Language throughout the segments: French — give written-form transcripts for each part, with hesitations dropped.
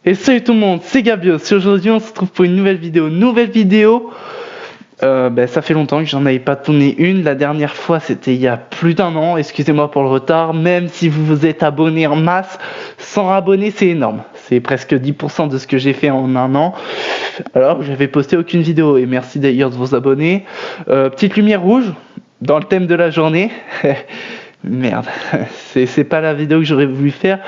Et salut tout le monde, c'est Gabios. Aujourd'hui on se retrouve pour une nouvelle vidéo. Ça fait longtemps que j'en avais pas tourné une. La dernière fois c'était il y a plus d'un an. Excusez-moi pour le retard. Même si vous vous êtes abonné en masse, 100 abonnés c'est énorme. C'est presque 10% de ce que j'ai fait en un an. Alors j'avais posté aucune vidéo. Et merci d'ailleurs de vous abonner. Petite lumière rouge dans le thème de la journée. Merde, c'est pas la vidéo que j'aurais voulu faire.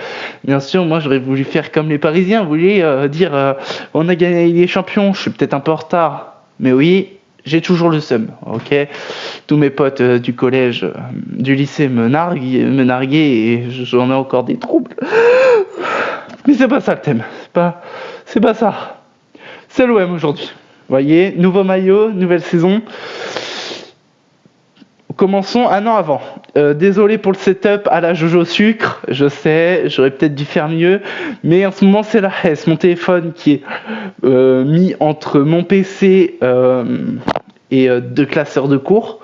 Bien sûr, moi j'aurais voulu faire comme les Parisiens, vous voulez dire on a gagné les champions, je suis peut-être un peu en retard, mais oui, j'ai toujours le seum, ok. Tous mes potes du collège, du lycée me narguaient et j'en ai encore des troubles. Mais c'est pas ça le thème, c'est pas ça. C'est l'OM aujourd'hui. Vous voyez, nouveau maillot, nouvelle saison. Commençons un an avant. Désolé pour le setup à la Jojo Sucre, je sais, j'aurais peut-être dû faire mieux, mais en ce moment c'est la Hesse, mon téléphone qui est mis entre mon PC et deux classeurs de cours.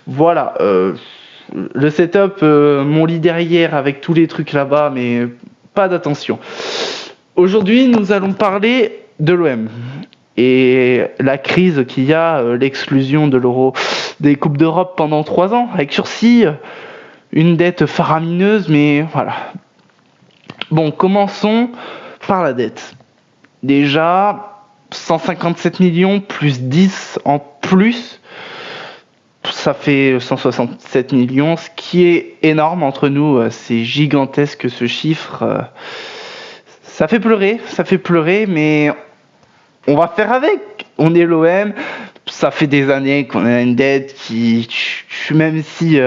Voilà, le setup, mon lit derrière avec tous les trucs là-bas, mais pas d'attention. Aujourd'hui, nous allons parler de l'OM et la crise qu'il y a, l'exclusion de l'Euro des Coupes d'Europe pendant 3 ans, avec sursis, une dette faramineuse, mais voilà. Bon, commençons par la dette. Déjà, 157 millions plus 10 en plus, ça fait 167 millions, ce qui est énorme entre nous, c'est gigantesque ce chiffre. Ça fait pleurer, mais on va faire avec. On est l'OM. Ça fait des années qu'on a une dette qui, même si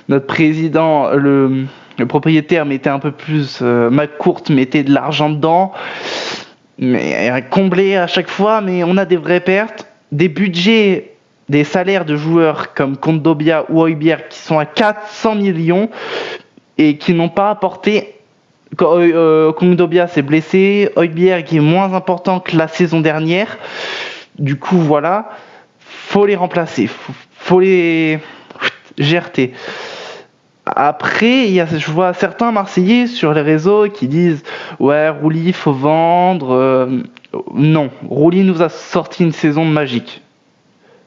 notre président, le propriétaire mettait un peu plus, McCourt mettait de l'argent dedans, mais comblé à chaque fois, mais on a des vraies pertes, des budgets, des salaires de joueurs comme Kondogbia ou Højbjerg qui sont à 400 millions et qui n'ont pas apporté. Kondogbia s'est blessé, Højbjerg qui est moins important que la saison dernière. Du coup, voilà, faut les remplacer, faut les GRT. Après, je vois certains Marseillais sur les réseaux qui disent ouais, Rouli, faut vendre. Non, Rouli nous a sorti une saison magique.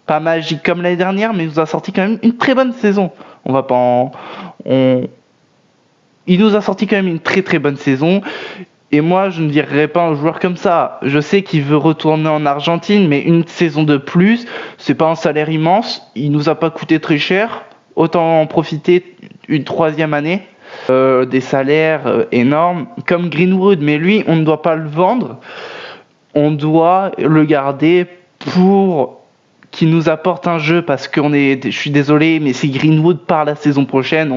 Pas magique comme l'année dernière, mais il nous a sorti quand même une très bonne saison. Il nous a sorti quand même une très très bonne saison. Et moi, je ne dirais pas un joueur comme ça. Je sais qu'il veut retourner en Argentine, mais une saison de plus, c'est pas un salaire immense. Il nous a pas coûté très cher. Autant en profiter une 3e année. Des salaires énormes, comme Greenwood. Mais lui, on ne doit pas le vendre. On doit le garder pour qu'il nous apporte un jeu. Parce je suis désolé, mais si Greenwood part la saison prochaine,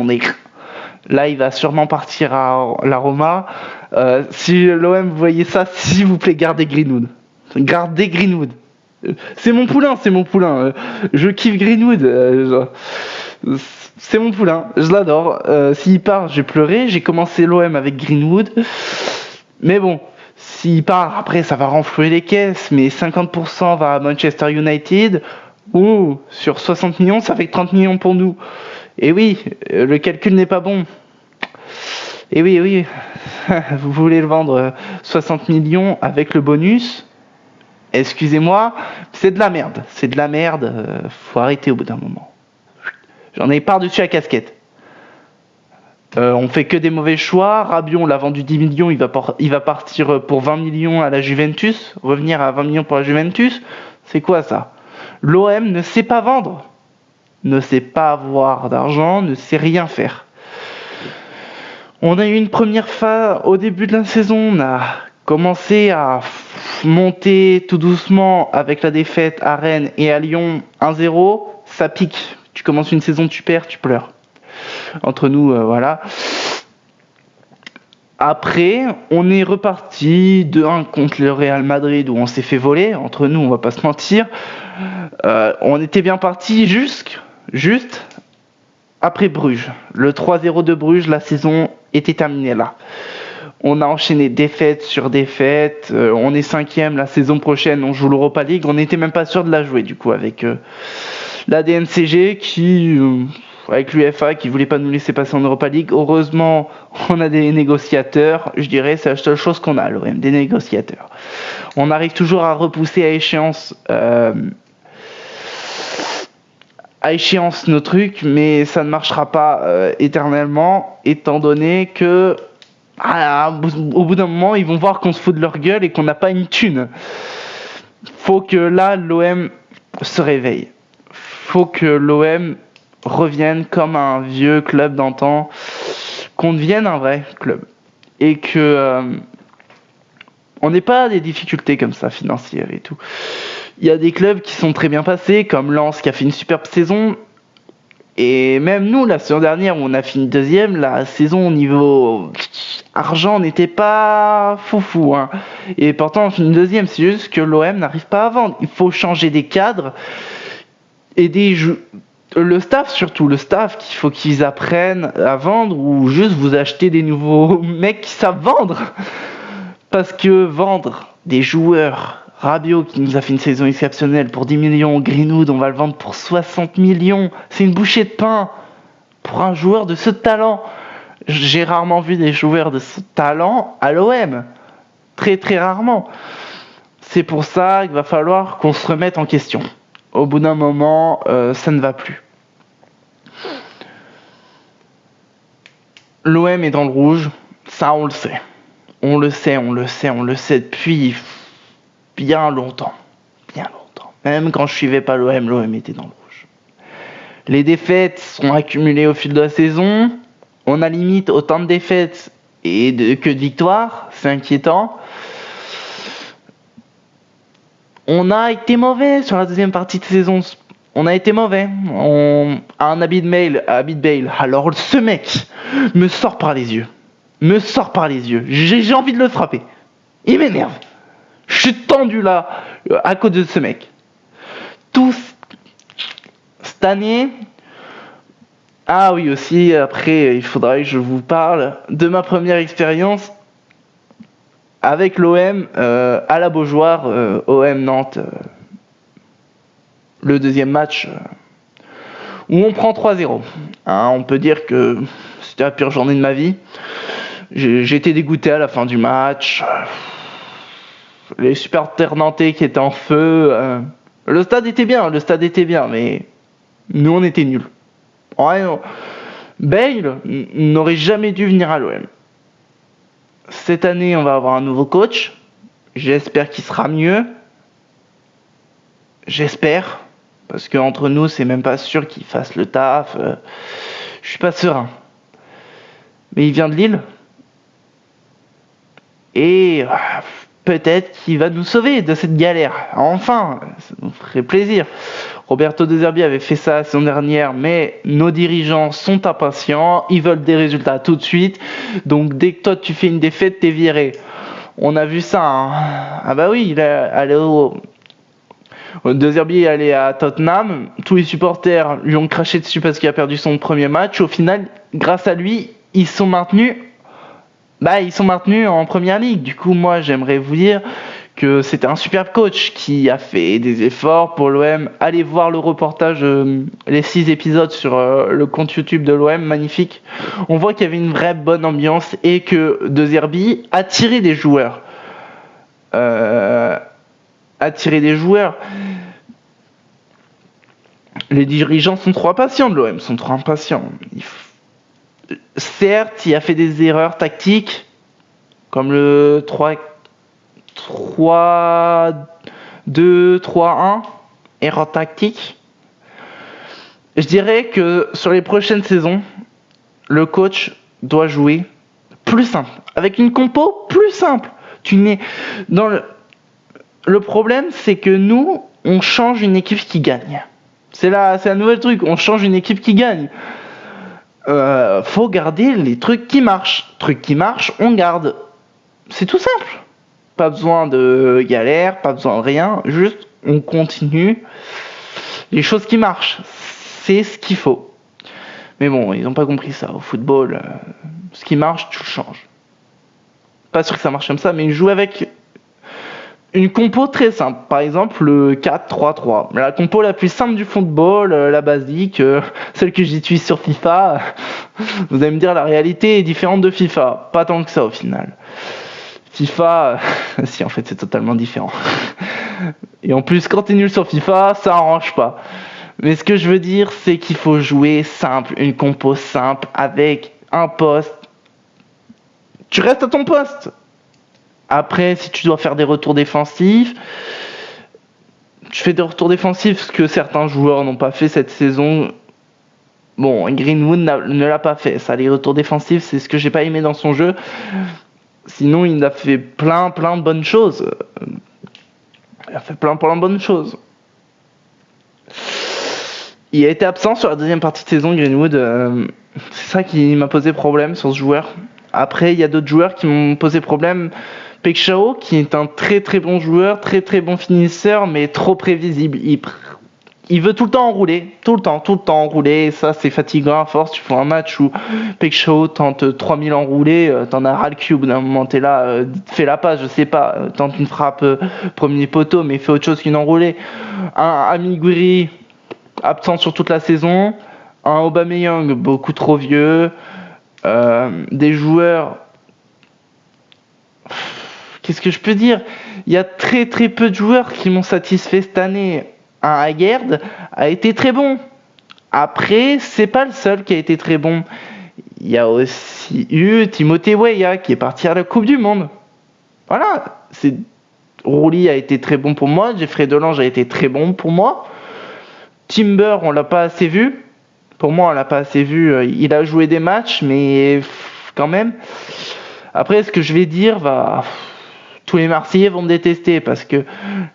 là, il va sûrement partir à la Roma. Si l'OM, vous voyez ça, s'il vous plaît, gardez Greenwood. Gardez Greenwood. C'est mon poulain. Je kiffe Greenwood. C'est mon poulain. Je l'adore. S'il part, j'ai pleuré. J'ai commencé l'OM avec Greenwood. Mais bon, s'il part, après, ça va renflouer les caisses. Mais 50% va à Manchester United. Ou sur 60 millions, ça fait 30 millions pour nous. Et oui, le calcul n'est pas bon. Et oui, vous voulez le vendre 60 millions avec le bonus. Excusez-moi, c'est de la merde. Faut arrêter au bout d'un moment. J'en ai par-dessus la casquette. On fait que des mauvais choix. Rabiot, on l'a vendu 10 millions, il va partir pour 20 millions à la Juventus. Revenir à 20 millions pour la Juventus. C'est quoi ça? L'OM ne sait pas vendre. Ne sait pas avoir d'argent, ne sait rien faire. On a eu une première phase au début de la saison, on a commencé à monter tout doucement avec la défaite à Rennes et à Lyon 1-0, ça pique. Tu commences une saison, tu perds, tu pleures. Entre nous, voilà. Après, on est reparti 2-1 contre le Real Madrid où on s'est fait voler. Entre nous, on va pas se mentir. On était bien parti juste après Bruges. Le 3-0 de Bruges, la saison était terminée là. On a enchaîné défaite sur défaite. On est 5e la saison prochaine, on joue l'Europa League. On n'était même pas sûr de la jouer du coup avec la DNCG qui avec l'UEFA qui voulait pas nous laisser passer en Europa League. Heureusement, on a des négociateurs. Je dirais, c'est la seule chose qu'on a à l'OM, des négociateurs. On arrive toujours à repousser à échéance nos trucs, mais ça ne marchera pas éternellement, étant donné que au bout d'un moment, ils vont voir qu'on se fout de leur gueule et qu'on n'a pas une thune. Faut que là, l'OM se réveille. Faut que l'OM revienne comme un vieux club d'antan, qu'on devienne un vrai club. Et que on n'ait pas des difficultés comme ça financières et tout. Il y a des clubs qui sont très bien passés, comme Lens qui a fait une superbe saison. Et même nous, la saison dernière, où on a fini deuxième, la saison au niveau argent n'était pas foufou. Hein. Et pourtant, on finit deuxième. C'est juste que l'OM n'arrive pas à vendre. Il faut changer des cadres et le staff surtout. Le staff, qu'il faut qu'ils apprennent à vendre ou juste vous acheter des nouveaux mecs qui savent vendre. Parce que vendre des joueurs... Rabiot qui nous a fait une saison exceptionnelle pour 10 millions, Greenwood on va le vendre pour 60 millions, c'est une bouchée de pain pour un joueur de ce talent. J'ai rarement vu des joueurs de ce talent à l'OM, très très rarement. C'est pour ça qu'il va falloir qu'on se remette en question. Au bout d'un moment, ça ne va plus. L'OM est dans le rouge, ça on le sait. On le sait depuis... bien longtemps. Même quand je suivais pas l'OM était dans le rouge. Les défaites sont accumulées au fil de la saison. On a limite autant de défaites que de victoires. C'est inquiétant. On a été mauvais sur la deuxième partie de saison. On a été mauvais. Un Abid Bale. Alors ce mec me sort par les yeux. J'ai envie de le frapper. Il m'énerve. Je suis tendu là à cause de ce mec. Cette année. Ah oui aussi, après il faudra que je vous parle de ma première expérience avec l'OM à la Beaujoire, OM Nantes. Le deuxième match où on prend 3-0. Hein, on peut dire que c'était la pire journée de ma vie. J'ai été dégoûté à la fin du match. Les supporters nantais qui étaient en feu. Le stade était bien, mais nous on était nuls. Ouais, Bale n'aurait jamais dû venir à l'OM. Cette année, on va avoir un nouveau coach. J'espère qu'il sera mieux. J'espère. Parce qu'entre nous, c'est même pas sûr qu'il fasse le taf. Je suis pas serein. Mais il vient de Lille. Et... peut-être qu'il va nous sauver de cette galère. Enfin, ça nous ferait plaisir. Roberto De Zerbi avait fait ça la saison dernière, mais nos dirigeants sont impatients. Ils veulent des résultats tout de suite. Donc, dès que toi, tu fais une défaite, t'es viré. On a vu ça. Hein. Ah bah oui, il est allé De Zerbi est allé à Tottenham. Tous les supporters lui ont craché dessus parce qu'il a perdu son premier match. Au final, grâce à lui, ils sont maintenus en première ligue. Du coup, moi, j'aimerais vous dire que c'était un superbe coach qui a fait des efforts pour l'OM. Allez voir le reportage, les 6 épisodes sur le compte YouTube de l'OM, magnifique. On voit qu'il y avait une vraie bonne ambiance et que De Zerbi a tiré des joueurs. Les dirigeants sont trop impatients de l'OM, Certes, il a fait des erreurs tactiques, comme le 3-2-3-1, erreur tactique. Je dirais que sur les prochaines saisons, le coach doit jouer plus simple, avec une compo plus simple. Le problème, c'est que nous, on change une équipe qui gagne. C'est un nouvel truc, on change une équipe qui gagne. Faut garder les trucs qui marchent. Trucs qui marchent, on garde. C'est tout simple. Pas besoin de galère, pas besoin de rien. Juste, on continue les choses qui marchent. C'est ce qu'il faut. Mais bon, ils n'ont pas compris ça. Au football, ce qui marche, tu le changes. Pas sûr que ça marche comme ça, mais jouer avec une compo très simple. Par exemple, le 4-3-3. La compo la plus simple du football, la basique, celle que j'utilise sur FIFA. Vous allez me dire, la réalité est différente de FIFA. Pas tant que ça au final. FIFA, si en fait c'est totalement différent. Et en plus, quand t'es nul sur FIFA, ça arrange pas. Mais ce que je veux dire, c'est qu'il faut jouer simple, une compo simple, avec un poste. Tu restes à ton poste. Après, si tu dois faire des retours défensifs, tu fais des retours défensifs, ce que certains joueurs n'ont pas fait cette saison. Bon, Greenwood ne l'a pas fait. Ça, les retours défensifs, c'est ce que j'ai pas aimé dans son jeu. Sinon, il a fait plein de bonnes choses. Il a fait plein de bonnes choses. Il a été absent sur la deuxième partie de saison, Greenwood. C'est ça qui m'a posé problème sur ce joueur. Après, il y a d'autres joueurs qui m'ont posé problème. Pekshao, qui est un très bon joueur, très bon finisseur, mais trop prévisible. Il veut tout le temps enrouler, tout le temps enrouler, et ça c'est fatigant à force. Tu fais un match où Pekshao tente 3000 enroulés, t'en as ras le cube, d'un moment t'es là, fais la passe, je sais pas, tente une frappe premier poteau, mais fais autre chose qu'une enroulée. Un Amiguiri, absent sur toute la saison, un Aubameyang, beaucoup trop vieux, des joueurs... Qu'est-ce que je peux dire ? Il y a très peu de joueurs qui m'ont satisfait cette année. Un Haggard a été très bon. Après, c'est pas le seul qui a été très bon. Il y a aussi eu Timothée Weah qui est parti à la Coupe du Monde. Voilà. Rouli a été très bon pour moi. Jeffrey Delange a été très bon pour moi. Timber, on l'a pas assez vu. Pour moi, on l'a pas assez vu. Il a joué des matchs, mais quand même. Après, ce que je vais dire va... Tous les Marseillais vont me détester parce que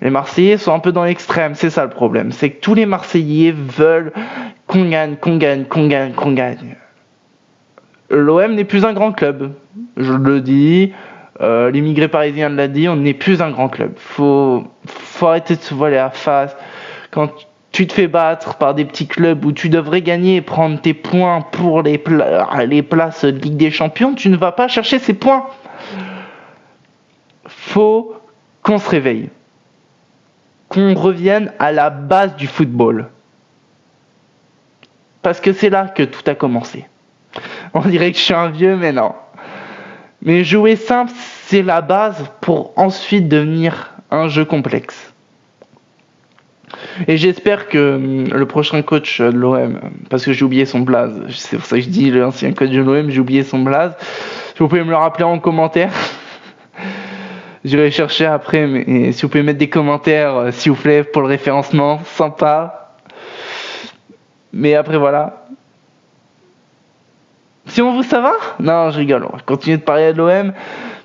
les Marseillais sont un peu dans l'extrême. C'est ça le problème. C'est que tous les Marseillais veulent qu'on gagne. L'OM n'est plus un grand club. Je le dis. L'immigré parisien l'a dit. On n'est plus un grand club. Faut arrêter de se voiler la face. Quand tu te fais battre par des petits clubs où tu devrais gagner et prendre tes points pour les places de Ligue des Champions, tu ne vas pas chercher ces points. Faut qu'on se réveille, qu'on revienne à la base du football, parce que c'est là que tout a commencé. On dirait que je suis un vieux, mais non. Mais jouer simple, c'est la base pour ensuite devenir un jeu complexe. Et j'espère que le prochain coach de l'OM, parce que j'ai oublié son blaze, c'est pour ça que je dis l'ancien coach de l'OM, j'ai oublié son blaze, si vous pouvez me le rappeler en commentaire. J'irai chercher après, mais si vous pouvez mettre des commentaires, s'il vous plaît, pour le référencement, sympa. Mais après, voilà. Si on vous, ça va ? Non, je rigole, on va continuer de parler de l'OM,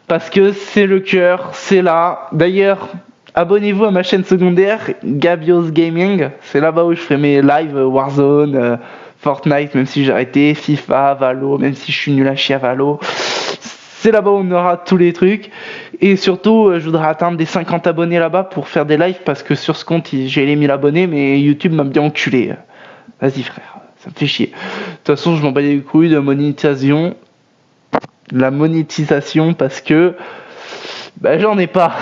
parce que c'est le cœur, c'est là. D'ailleurs, abonnez-vous à ma chaîne secondaire, Gabios Gaming. C'est là-bas où je fais mes lives Warzone, Fortnite, même si j'ai arrêté, FIFA, Valo, même si je suis nul à chier à Valo. C'est là-bas où on aura tous les trucs. Et surtout, je voudrais atteindre des 50 abonnés là-bas pour faire des lives, parce que sur ce compte, j'ai les 1000 abonnés, mais YouTube m'a bien enculé. Vas-y frère, ça me fait chier. De toute façon, je m'en bats les couilles de monétisation. La monétisation, parce que j'en ai pas.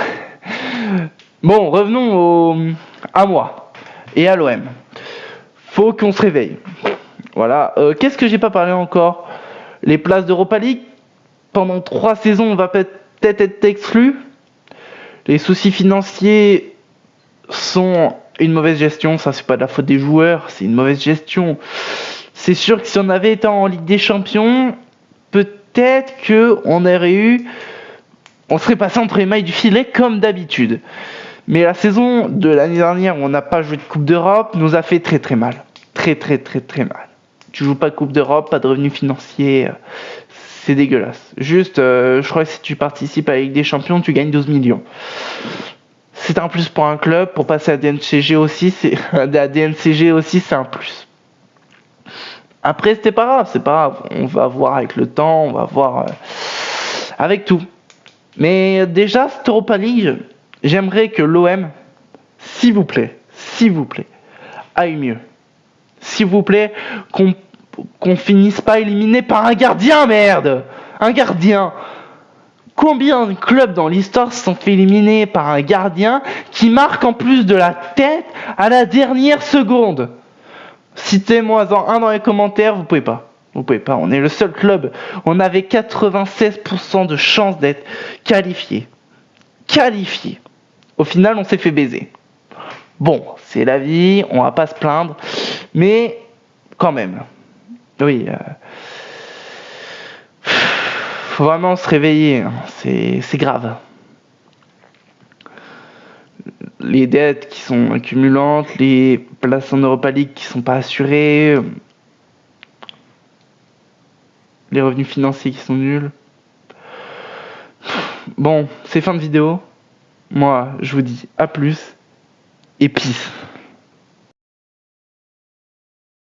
Bon, revenons à moi et à l'OM. Faut qu'on se réveille. Voilà. Qu'est-ce que j'ai pas parlé encore ? Les places d'Europa League. Pendant 3 saisons, on va peut-être être exclu. Les soucis financiers sont une mauvaise gestion. Ça, c'est pas de la faute des joueurs, c'est une mauvaise gestion. C'est sûr que si on avait été en Ligue des Champions, peut-être qu'on serait passé entre les mailles du filet comme d'habitude. Mais la saison de l'année dernière où on n'a pas joué de Coupe d'Europe nous a fait très mal. Très mal. Tu joues pas de Coupe d'Europe, pas de revenus financiers. C'est dégueulasse. Juste, je crois que si tu participes à la Ligue des Champions, tu gagnes 12 millions. C'est un plus pour un club. Pour passer à DNCG aussi, c'est un plus. Après, c'est pas grave. On va voir avec le temps, on va voir avec tout. Mais déjà, cette Europa League, j'aimerais que l'OM, s'il vous plaît, aille mieux. S'il vous plaît, qu'on finisse pas éliminé par un gardien, merde. Un gardien. Combien de clubs dans l'histoire se sont fait éliminer par un gardien qui marque en plus de la tête à la dernière seconde? Citez-moi-en un dans les commentaires, vous pouvez pas. Vous pouvez pas, on est le seul club. On avait 96% de chances d'être qualifié. Qualifié. Au final, on s'est fait baiser. Bon, c'est la vie, on va pas se plaindre. Mais, quand même. Oui. Faut vraiment se réveiller. Hein. C'est grave. Les dettes qui sont accumulantes, les places en Europa League qui sont pas assurées, les revenus financiers qui sont nuls. Bon, c'est fin de vidéo. Moi, je vous dis à plus et peace.